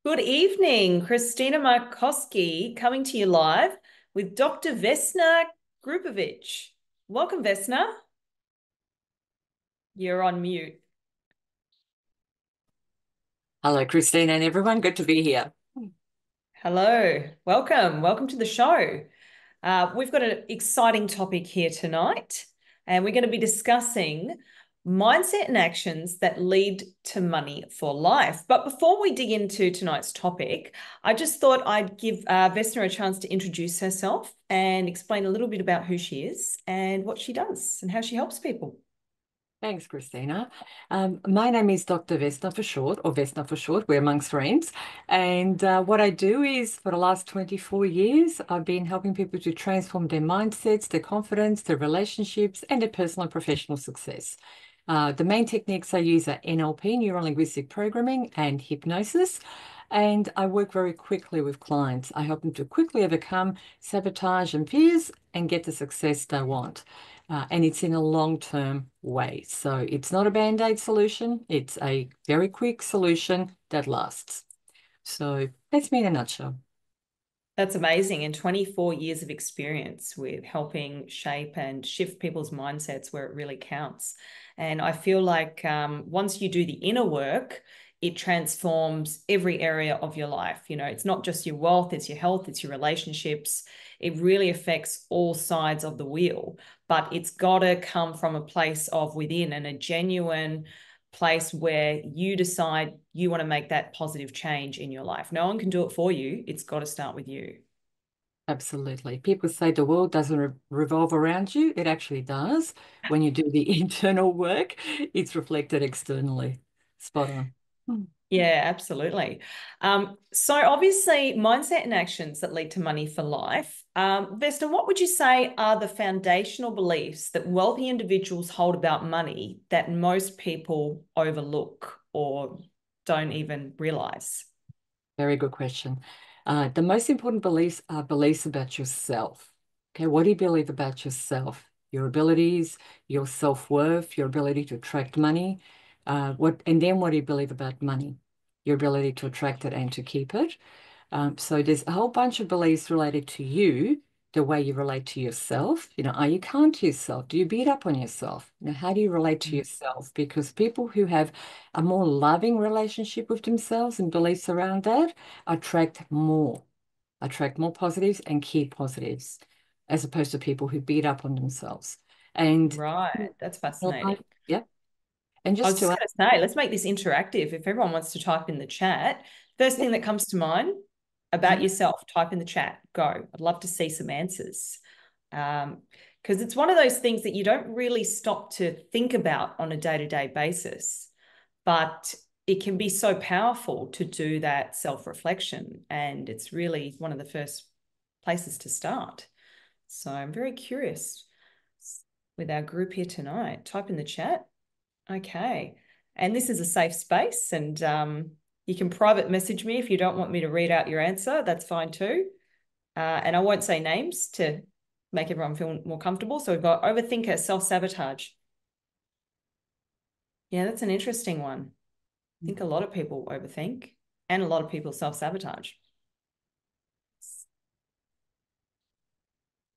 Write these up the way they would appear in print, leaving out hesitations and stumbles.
Good evening, Christina Markowski coming to you live with Dr. Vesna Grupovic. Welcome, Vesna. You're on mute. Hello, Christine and everyone. Good to be here. Hello, welcome to the show. We've got an exciting topic here tonight, and we're going to be discussing mindset and actions that lead to money for life. But before we dig into tonight's topic, I just thought I'd give Vesna a chance to introduce herself and explain a little bit about who she is and what she does and how she helps people. Thanks, Christina. My name is Dr. Vesna for short, or Vesna for short. We're amongst friends. And what I do is for the last 24 years, I've been helping people to transform their mindsets, their confidence, their relationships, and their personal and professional success. The main techniques I use are NLP, neuro-linguistic programming, and hypnosis. And I work very quickly with clients. I help them to quickly overcome sabotage and fears and get the success they want. And it's in a long-term way. So it's not a band-aid solution. It's a very quick solution that lasts. So that's me in a nutshell. That's amazing. And 24 years of experience with helping shape and shift people's mindsets where it really counts. And I feel like once you do the inner work, it transforms every area of your life. You know, it's not just your wealth, it's your health, it's your relationships. It really affects all sides of the wheel, but it's got to come from a place of within and a genuine place where you decide you want to make that positive change in your life. No one can do it for you. It's got to start with you. Absolutely. People say the world doesn't revolve around you. It actually does. When you do the internal work, it's reflected externally. Spot on. Hmm. Yeah, absolutely. So obviously, mindset and actions that lead to money for life. Vesta, what would you say are the foundational beliefs that wealthy individuals hold about money that most people overlook or don't even realize? Very good question. The most important beliefs are beliefs about yourself. Okay, what do you believe about yourself? Your abilities, your self-worth, your ability to attract money. And then what do you believe about money? Your ability to attract it and to keep it. So there's a whole bunch of beliefs related to you, the way you relate to yourself. Are you kind to yourself? Do you beat up on yourself? How do you relate to yourself? Because people who have a more loving relationship with themselves and beliefs around that attract more positives and keep positives, as opposed to people who beat up on themselves. And Right, that's fascinating. yeah, and I was just just to add, going to say, let's make this interactive. If everyone wants to type in the chat, first yeah, thing that comes to mind about yourself, type in the chat. Go. I'd love to see some answers. Because it's one of those things that you don't really stop to think about on a day-to-day basis, but it can be so powerful to do that self-reflection. And it's really one of the first places to start. So I'm very curious with our group here tonight. Type in the chat. Okay. And this is a safe space, and you can private message me if you don't want me to read out your answer. That's fine too. And I won't say names to make everyone feel more comfortable. So we've got overthinker, self-sabotage. Yeah, that's an interesting one. I think a lot of people overthink and a lot of people self-sabotage.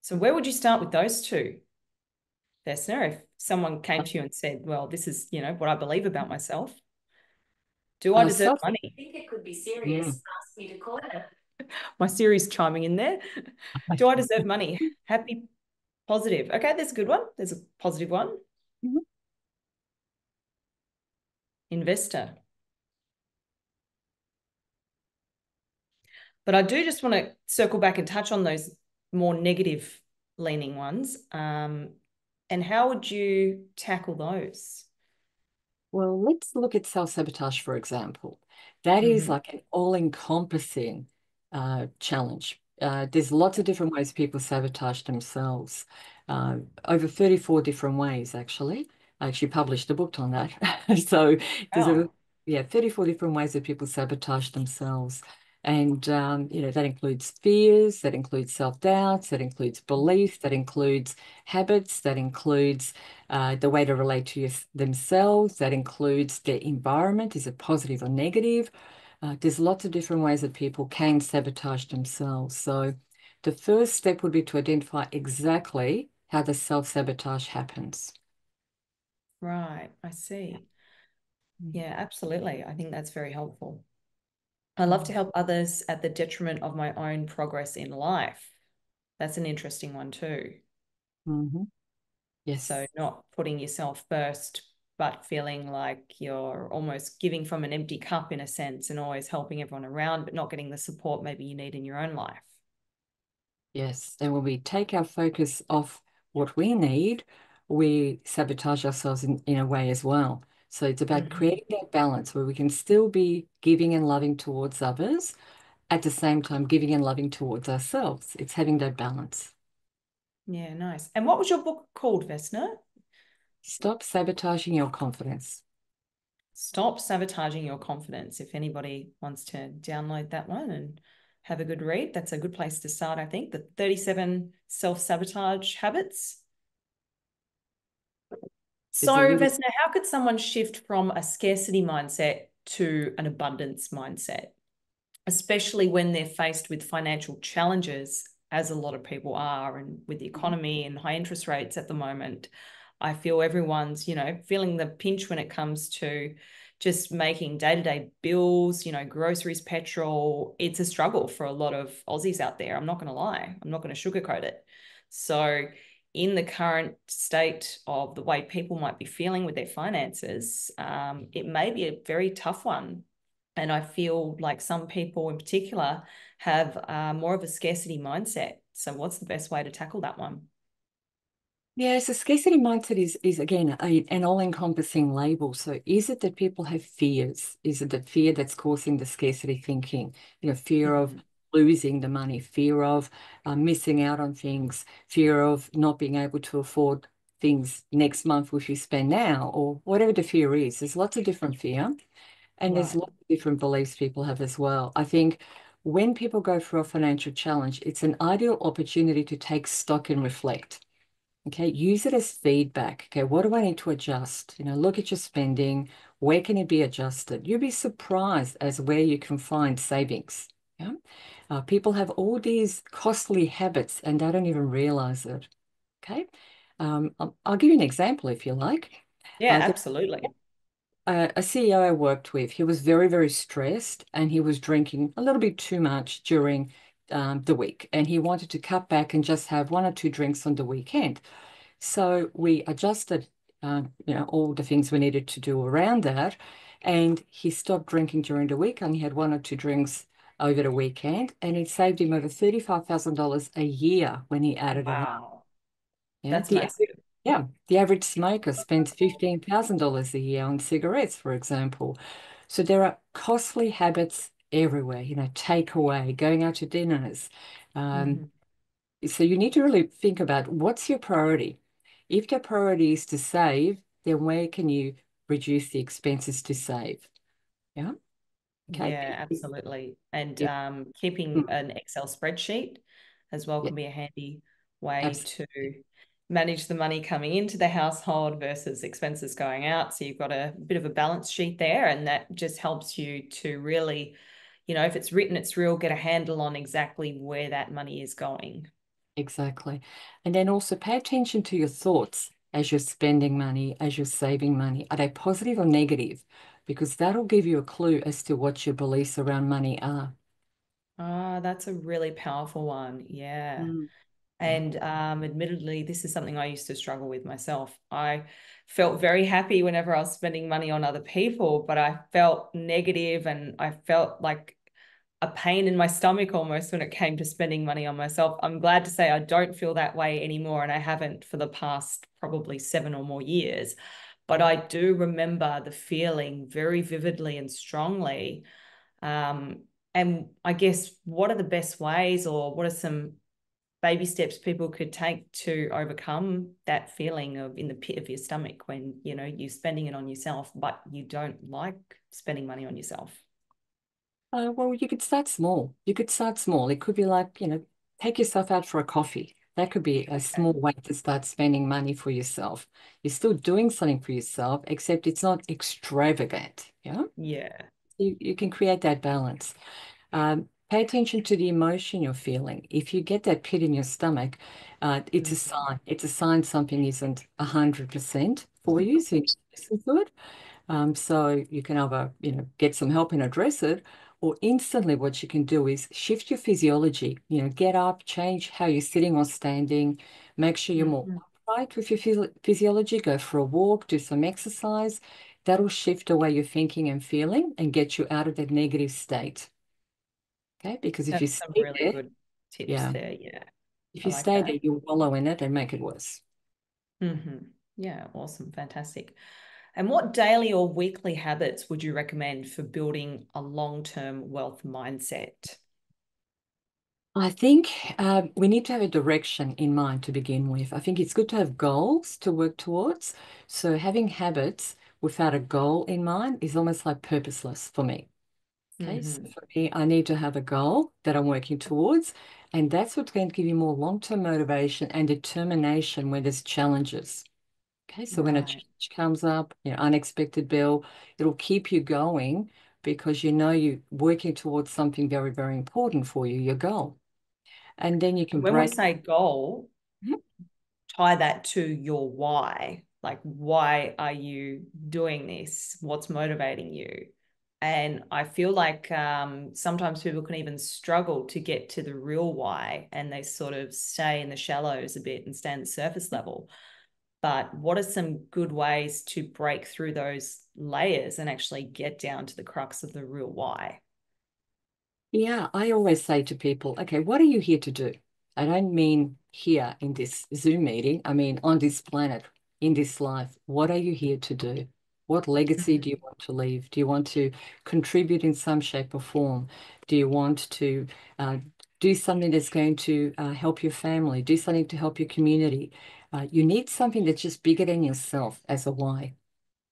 So where would you start with those two, Vesna? If someone came to you and said, well, this is, what I believe about myself. Do I deserve self. money? Think it could be serious. Mm. Ask me to call it. My Siri's chiming in there. Do I deserve money? Happy, positive. Okay, there's a good one. There's a positive one. Mhm. Investor. But I do just want to circle back and touch on those more negative leaning ones. And how would you tackle those? Well, let's look at self-sabotage, for example. That is Mhm. like an all-encompassing challenge. There's lots of different ways people sabotage themselves. Over 34 different ways, actually. I actually published a book on that. So there's Wow. 34 different ways that people sabotage themselves. And that includes fears, that includes self-doubts, that includes beliefs, that includes habits, that includes the way to relate to themselves. That includes their environment. Is it positive or negative? There's lots of different ways that people can sabotage themselves. So the first step would be to identify exactly how the self-sabotage happens. Right. I see. Mm. Yeah, absolutely. I think that's very helpful. I love to Mm. help others at the detriment of my own progress in life. That's an interesting one too. Mm-hmm. So Yes. not putting yourself first, but feeling like you're almost giving from an empty cup in a sense and always helping everyone around, but not getting the support maybe you need in your own life. Yes. And when we take our focus off what we need, we sabotage ourselves in a way as well. So it's about Mhm. creating that balance where we can still be giving and loving towards others, at the same time giving and loving towards ourselves. It's having that balance. Yeah, nice. And what was your book called, Vesna? Stop sabotaging your confidence. Stop Sabotaging Your Confidence. If anybody wants to download that one and have a good read, that's a good place to start, I think. The 37 self-sabotage habits. It's So, a really Vesna, how could someone shift from a scarcity mindset to an abundance mindset, especially when they're faced with financial challenges, as a lot of people are, and with the economy and high interest rates at the moment? I feel everyone's, feeling the pinch when it comes to just making day-to-day bills, groceries, petrol. It's a struggle for a lot of Aussies out there. I'm not going to lie. I'm not going to sugarcoat it. So, in the current state of the way people might be feeling with their finances, it may be a very tough one. And I feel like some people in particular have more of a scarcity mindset. So, what's the best way to tackle that one? Yeah, so scarcity mindset is again an all-encompassing label. So is it that people have fears? Is it the fear that's causing the scarcity thinking? Fear of Mhm. losing the money, fear of missing out on things, fear of not being able to afford things next month which you spend now, or whatever the fear is. There's lots of different fear, and there's Right. lots of different beliefs people have as well. I think when people go through a financial challenge, it's an ideal opportunity to take stock and reflect. Okay, use it as feedback. Okay, what do I need to adjust? Look at your spending. Where can it be adjusted? You'll be surprised as where you can find savings. Yeah, people have all these costly habits and they don't even realize it. Okay, I'll give you an example if you like. Yeah, There absolutely. a CEO I worked with, he was very, very stressed and he was drinking a little bit too much during the week. And he wanted to cut back and just have one or two drinks on the weekend. So we adjusted, all the things we needed to do around that. And he stopped drinking during the week and he had one or two drinks over the weekend. And it saved him over $35,000 a year when he added it up. Wow. Yeah, That's massive. the average smoker spends $15,000 a year on cigarettes, for example. So there are costly habits everywhere, takeaway, going out to dinners. Um, Mhm. so you need to really think about what's your priority. If the priority is to save, then where can you reduce the expenses to save? Yeah. Okay. Yeah, absolutely. And If, keeping mm, an Excel spreadsheet as well yeah, can be a handy way to absolutely. manage the money coming into the household versus expenses going out. So you've got a bit of a balance sheet there, and that just helps you to really, if it's written, it's real, get a handle on exactly where that money is going. Exactly. And then also pay attention to your thoughts as you're spending money, as you're saving money. Are they positive or negative? Because that'll give you a clue as to what your beliefs around money are. Ah, that's a really powerful one. Yeah. Mm. Yeah, And admittedly, this is something I used to struggle with myself. I felt very happy whenever I was spending money on other people, but I felt negative and I felt like a pain in my stomach almost when it came to spending money on myself. I'm glad to say I don't feel that way anymore, and I haven't for the past probably 7 or more years. But I do remember the feeling very vividly and strongly. Um, and I guess what are the best ways, or what are some baby steps people could take to overcome that feeling of in the pit of your stomach when you're spending it on yourself but you don't like spending money on yourself? well, you could start small. You could start small. It could be like, take yourself out for a coffee. That could be a small Okay. way to start spending money for yourself. You're still doing something for yourself, except it's not extravagant. Yeah. Yeah. You can create that balance. Pay attention to the emotion you're feeling. If you get that pit in your stomach, it's a sign. It's a sign something isn't 100% for you, so you need to listen to it. So you can either, get some help and address it, or instantly what you can do is shift your physiology. Get up, change how you're sitting or standing, make sure you're more upright with your physiology, go for a walk, do some exercise. That'll shift the way you're thinking and feeling and get you out of that negative state. Okay, because if you That's some stay really there, good tips yeah, there. Yeah, if I you like stay that. there, you'll wallow in it and make it worse. Yeah, awesome. Fantastic. And what daily or weekly habits would you recommend for building a long-term wealth mindset? I think we need to have a direction in mind to begin with. I think it's good to have goals to work towards. So having habits without a goal in mind is almost like purposeless for me. Okay, so for me, I need to have a goal that I'm working towards, and that's what's going to give you more long-term motivation and determination when there's challenges. Okay, so when a Right. challenge comes up, unexpected bill, it'll keep you going because you're working towards something very, very important for you, your goal. And then you can When we break. say goal, Mhm. tie that to your why. Like, why are you doing this? What's motivating you? And I feel like sometimes people can even struggle to get to the real why, and they sort of stay in the shallows a bit and stay on the surface level. But what are some good ways to break through those layers and actually get down to the crux of the real why? Yeah, I always say to people, okay, what are you here to do? I don't mean here in this Zoom meeting. I mean on this planet, in this life. What are you here to do? What legacy do you want to leave? Do you want to contribute in some shape or form? Do you want to do something that's going to help your family? Do something to help your community? You need something that's just bigger than yourself as a why.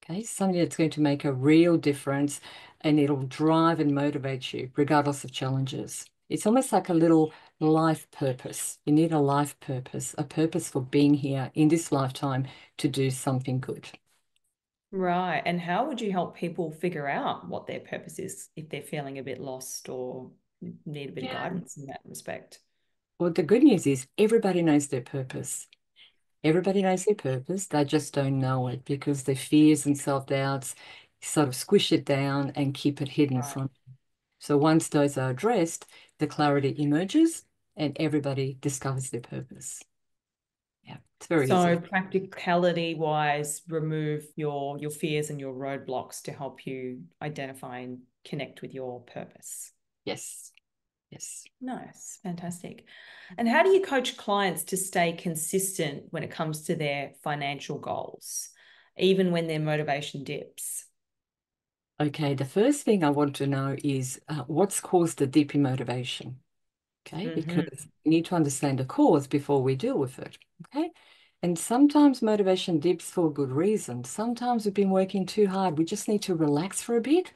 Okay, something that's going to make a real difference and it'll drive and motivate you regardless of challenges. It's almost like a little life purpose. You need a life purpose, a purpose for being here in this lifetime to do something good. Right. And how would you help people figure out what their purpose is if they're feeling a bit lost or need a bit of Yeah. guidance in that respect? Well, the good news is everybody knows their purpose. Everybody knows their purpose. They just don't know it because their fears and self-doubts sort of squish it down and keep it hidden Right. from. So once those are addressed, the clarity emerges and everybody discovers their purpose. Yeah, it's very So easy. practicality wise, remove your fears and your roadblocks to help you identify and connect with your purpose. Yes, yes. Nice, fantastic. And how do you coach clients to stay consistent when it comes to their financial goals, even when their motivation dips? Okay, the first thing I want to know is what's caused the dip in motivation. Okay, because we need to understand the cause before we deal with it. Okay, and sometimes motivation dips for a good reason. Sometimes we've been working too hard. We just need to relax for a bit,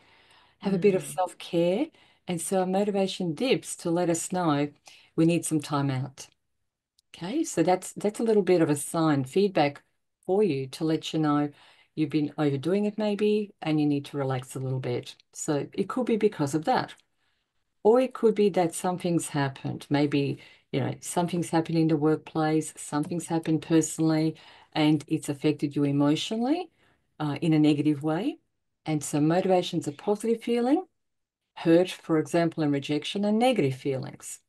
have a bit of self-care. And so our motivation dips to let us know we need some time out. Okay, so that's a little bit of a sign, feedback for you to let you know you've been overdoing it maybe and you need to relax a little bit. So it could be because of that. Or it could be that something's happened. Maybe, something's happened in the workplace, something's happened personally, and it's affected you emotionally in a negative way. And so motivation's a positive feeling. Hurt, for example, and rejection are negative feelings.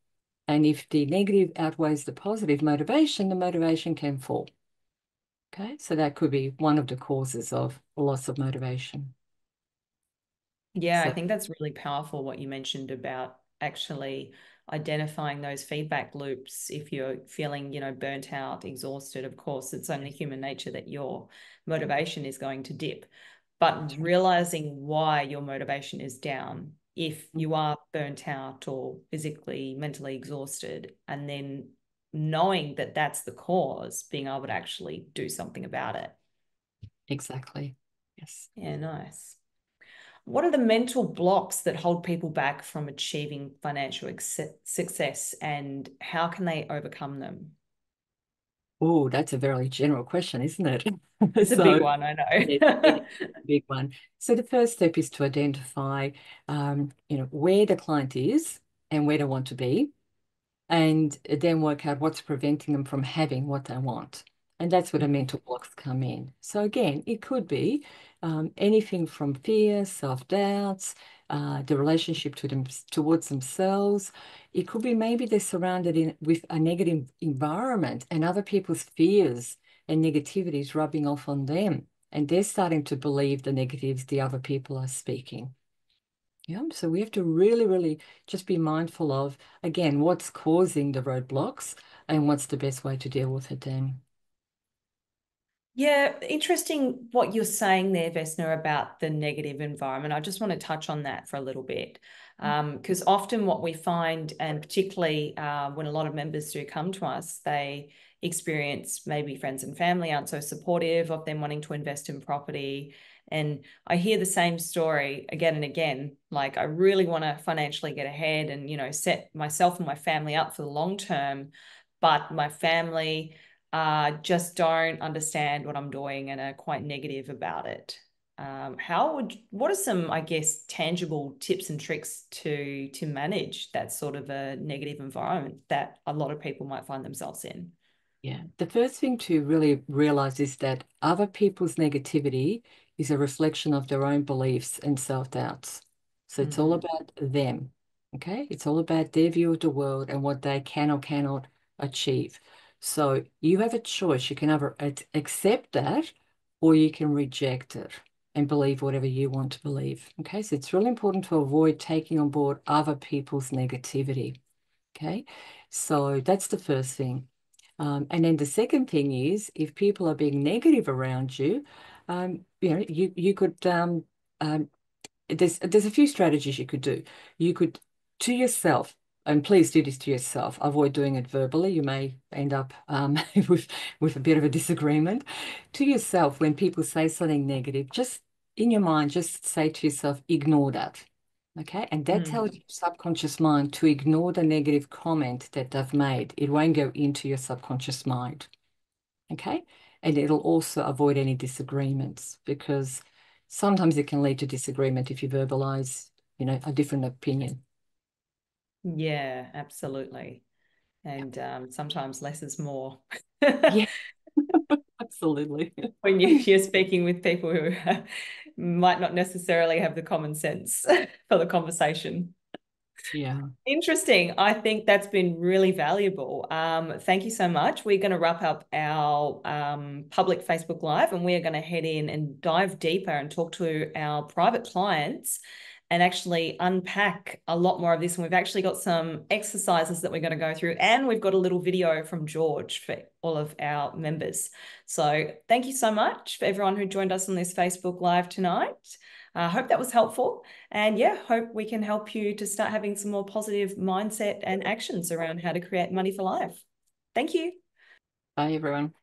And if the negative outweighs the positive motivation, the motivation can fall. Okay, so that could be one of the causes of loss of motivation. Yeah, I So, think that's really powerful what you mentioned about actually identifying those feedback loops. If you're feeling, burnt out, exhausted, of course, it's only human nature that your motivation is going to dip. But realizing why your motivation is down, if you are burnt out or physically, mentally exhausted, and then knowing that that's the cause, being able to actually do something about it. exactly. Yes. Yeah, nice. What are the mental blocks that hold people back from achieving financial success, and how can they overcome them? Oh, that's a very general question, isn't it? It's a big So one, I it know. is a big one. So the first step is to identify, where the client is and where they want to be, and then work out what's preventing them from having what they want. And that's where the mental blocks come in. So again, it could be anything from fear, self-doubts, the relationship towards themselves. It could be maybe they're surrounded with a negative environment and other people's fears and negativities rubbing off on them. And they're starting to believe the negatives the other people are speaking. Yeah, so we have to really, really just be mindful of, again, what's causing the roadblocks and what's the best way to deal with it then. Yeah, interesting what you're saying there, Vesna, about the negative environment. I just want to touch on that for a little bit. Because often what we find, and particularly when a lot of members do come to us, they experience maybe friends and family aren't so supportive of them wanting to invest in property. And I hear the same story again and again. Like, I really want to financially get ahead and, set myself and my family up for the long term, but my family just don't understand what I'm doing and are quite negative about it. What are some, I guess, tangible tips and tricks to manage that sort of a negative environment that a lot of people might find themselves in? Yeah, the first thing to really realize is that other people's negativity is a reflection of their own beliefs and self-doubts. So it's all Mm. about them, okay? It's all about their view of the world and what they can or cannot achieve. So you have a choice. You can either accept that or you can reject it and believe whatever you want to believe, okay? So it's really important to avoid taking on board other people's negativity, okay? So that's the first thing. And then the second thing is, if people are being negative around you, you could there's a few strategies you could do. You could, to yourself, and please do this to yourself. Avoid doing it verbally. You may end up with a bit of a disagreement. To yourself, when people say something negative, just in your mind, just say to yourself, ignore that. Okay, and that tells Mm. your subconscious mind to ignore the negative comment that they've made. It won't go into your subconscious mind. Okay, and it'll also avoid any disagreements because sometimes it can lead to disagreement if you verbalize, a different opinion. Yeah, absolutely. And sometimes less is more. Yeah, absolutely. When you're speaking with people who might not necessarily have the common sense for the conversation. Yeah. Interesting. I think that's been really valuable. Thank you so much. We're going to wrap up our public Facebook Live and we are going to head in and dive deeper and talk to our private clients and actually unpack a lot more of this. And we've actually got some exercises that we're going to go through, and we've got a little video from George for all of our members. So thank you so much for everyone who joined us on this Facebook Live tonight. I hope that was helpful. And yeah, hope we can help you to start having some more positive mindset and actions around how to create money for life. Thank you. Bye, everyone.